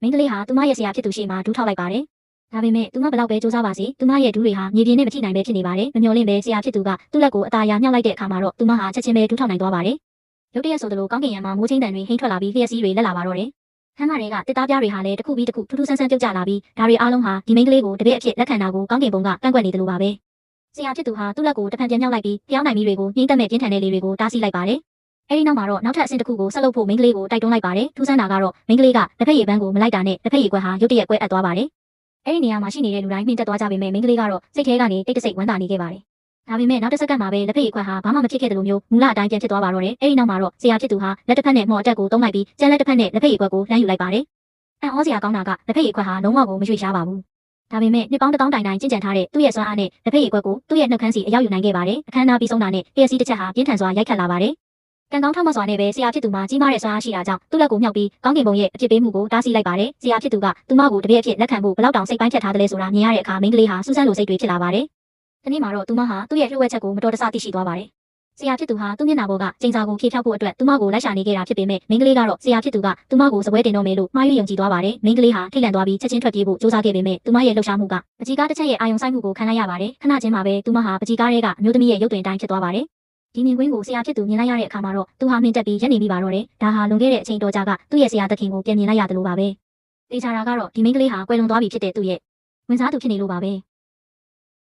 မိန်းကလေးဟာသူမရဲ့ဆရာဖြစ်သူရှိမှဒူးထောက်လိုက်ပါတယ်။ဒါပေမဲ့သူမဘလောက်ပဲစူးစမ်းပါစေသူမရဲ့ဒူးတွေဟာမြေပြင်နဲ့မထိနိုင်ပဲဖြစ်နေပါတယ်။မမျှော်လင့်ပဲဆရာဖြစ်သူကသူ့လက်ကိုအသာရမြှောက်လိုက်တဲ့အခါမှာတော့သူမဟာချက်ချင်းပဲဒူးထောက်နိုင်သွားပါတယ်။ရုတ်တရက်ဆိုသလိုကောင်းကင်ယံမှာမိုးချင်းတန်တွေဟိန်းထွက်လာပြီးလျှက်စီးတွေလက်လာပါတော့တယ်။ဟမ်းမတွေကတစ်သားပြားတွေဟာလည်းတစ်ခုပြီးတစ်ခုထူးထူးဆန်းဆန်းပြုတ်ကျလာပြီးဒါတွေအားလုံးဟာဒီမိန်းကလေးကိုတပည့်အဖြစ်လက်ခံတာကိုကောင်းကင်ဘုံကကန့်ကွက်နေတယ်လို့ပါပဲ။ဆရာဖြစ်သူဟာသူ့လက်ကိုတဖန်ပြန်မြောက်လိုက်ပြီးဖျောင်းနိုင်မီတွေကိုနှိမ့်သက်မဲ့ပြင်းထန်တဲ့လေတွေကိုတားဆီးလိုက်ပါတယ်။အဲဒီနောက်မှာတော့နောက်ထပ်အဆင့်တစ်ခုကိုဆက်လုပ်ဖို့မိန်းကလေးကိုတိုက်တွန်းလိုက်ပါတယ်။ထူးဆန်းတာကတော့မိန်းကလေးကလက်ဖက်ရည်ပန်းကိုမလိုက်တာနဲ့လက်ဖက်ရည်ကွက်ဟာရုတ်တရက်ကွဲအပ်သွားပါတယ်။အဲဒီနေရာမှာရှိနေတဲ့လူတိုင်းမြင့်တက်သွားကြပေမဲ့မိန်းကလေးကတော့စိတ်ထဲကနေတိတ်တဆိတ်ဝမ်းသာနေခဲ့ပါတယ်။ဒါပေမဲ့နောက်တစ်စက္ကန့်မှာပဲလက်ဖက်ရည်ခွက်ဟာဘာမှမဖြစ်ခဲ့တယ်လို့မျိုးမူလအတိုင်းပြန်ဖြစ်သွားပါတော့တယ်။အဲဒီနောက်မှာတော့ဆရာဖြစ်သူဟာလက်တစ်ဖက်နဲ့မော်အတက်ကိုတုံးလိုက်ပြီးကျန်လက်တစ်ဖက်နဲ့လက်ဖက်ရည်ခွက်ကိုလှမ်းယူလိုက်ပါတယ်။အံ့ဩစရာကောင်းတာကလက်ဖက်ရည်ခွက်ဟာလုံးဝကိုမရွေ့ရှားပါဘူး။ဒါပေမဲ့နှစ်ပေါင်း1000တိုင်တိုင်ကျင့်ကြံထားတဲ့သူ့ရဲ့စွမ်းအားနဲ့လက်ဖက်ရည်ခွက်ကိုသူ့ရဲ့နှုတ်ခမ်းစီအရောက်ယူနိုင်ခဲ့ပါတယ်။အခမ်းအနားပြီးဆုံးတာနဲ့လျှက်စီးတစ်ချက်ဟာပြင်းထန်စွာရိုက်ခတ်လာပါတယ်။ကံကောင်းထောက်မစွာနဲ့ပဲဆရာဖြစ်သူမှာကြီးမားတဲ့စွမ်းအားရှိတာကြောင့်သူ့လက်ကိုမြှောက်ပြီးကောင်းကင်ဘုံရဲ့အဖြစ်ပေးမှုကိုတားဆီးလိုက်ပါတယ်။ဆရာဖြစ်သူကသူမကိုတပည့်အဖြစ်လက်ခံဖို့ဘလောက်တောင်စိတ်ပိုင်းဖြတ်ထားတယ်လဲဆိုတာမြင်ရတဲ့အခါမိန်းကလေးဟာစူးစမ်းလိုစိတ်တွေဖြစ်လာပါတယ်။ဒီနေ့မှာတော့သူမဟာသူ့ရဲ့လှုပ်ဝက်ချက်ကိုမတော်တဆသိရှိသွားပါတယ်။ဆရာဖြစ်သူဟာသူ့မျက်နှာပေါ်ကကျိန်စာကိုဖြေဖြောက်ဖို့အတွက်သူမကိုလိုက်ရှာနေခဲ့တာဖြစ်ပေမဲ့မိန်းကလေးကတော့ဆရာဖြစ်သူကသူမကိုစပွဲတင်တော့မယ်လို့မှားယွင်းယုံကြည်သွားပါတယ်။မိန်းကလေးဟာထိတ်လန့်သွားပြီးချက်ချင်းထွက်ပြေးဖို့ကြိုးစားခဲ့ပေမဲ့သူမရဲ့လှုပ်ရှားမှုကပကြီးကားတစ်ချက်ရဲ့အာယုံဆိုင်မှုကိုခံလိုက်ရပါတယ်။ခဏချင်းမှာပဲသူမဟာပကြီးကားရဲ့ကအမျိုးသမီးရဲ့ရုပ်သွင်းတိုင်းဖြစ်သွားပါတယ်။ဒီမြင်ကွင်းကိုဆရာဖြစ်သူမြင်လိုက်ရတဲ့အခါမှာတော့သူဟာမြင့်တက်ပြီးရက်နေမိပါတော့တယ်။ဒါဟာလွန်ခဲ့တဲ့အချိန်တော်ကြာကသူ့ရဲ့ဆရာသခင်ကိုပြန်မြင်လိုက်ရတယ်လို့ပါပဲ။တေချာတာကတော့ဒီမိန်းကလေးဟာကွယ်လွန်သွားပြီဖြစ်တဲ့သူ့ရဲ့ဝင်စားသူဖြစ်နေလို့ပါပဲ။